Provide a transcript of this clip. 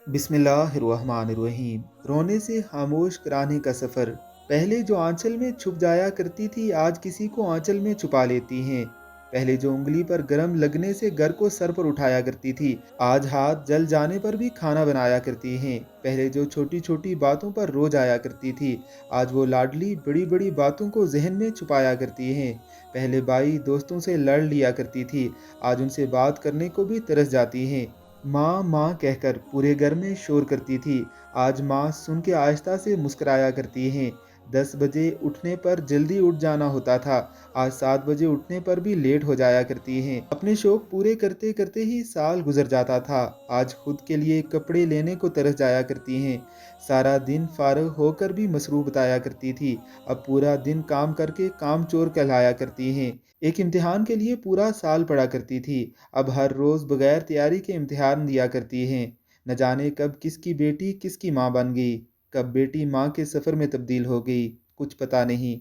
बिस्मिल्लाहिर्रहमानिर्रहीम। रोने से खामोश कराने का सफ़र। पहले जो आंचल में छुप जाया करती थी, आज किसी को आंचल में छुपा लेती हैं। पहले जो उंगली पर गरम लगने से घर को सर पर उठाया करती थी, आज हाथ जल जाने पर भी खाना बनाया करती हैं। पहले जो छोटी छोटी बातों पर रोज आया करती थी, आज वो लाडली बड़ी बड़ी बातों को जहन में छुपाया करती हैं। पहले बाई दोस्तों से लड़ लिया करती थी, आज उनसे बात करने को भी तरस जाती हैं। माँ माँ कहकर पूरे घर में शोर करती थी, आज माँ सुन के आहिस्ता से मुस्कुराया करती हैं। 10 बजे उठने पर जल्दी उठ जाना होता था, आज 7 बजे उठने पर भी लेट हो जाया करती हैं। अपने शौक पूरे करते करते ही साल गुजर जाता था, आज खुद के लिए कपड़े लेने को तरस जाया करती हैं। सारा दिन फारग होकर भी मसरूफ बताया करती थी, अब पूरा दिन काम करके काम चोर कहलाया करती हैं। एक इम्तिहान के लिए पूरा साल पढ़ा करती थी, अब हर रोज़ बगैर तैयारी के इम्तिहान दिया करती हैं। न जाने कब किसकी बेटी किसकी माँ बन गई, कब बेटी माँ के सफ़र में तब्दील हो गई, कुछ पता नहीं।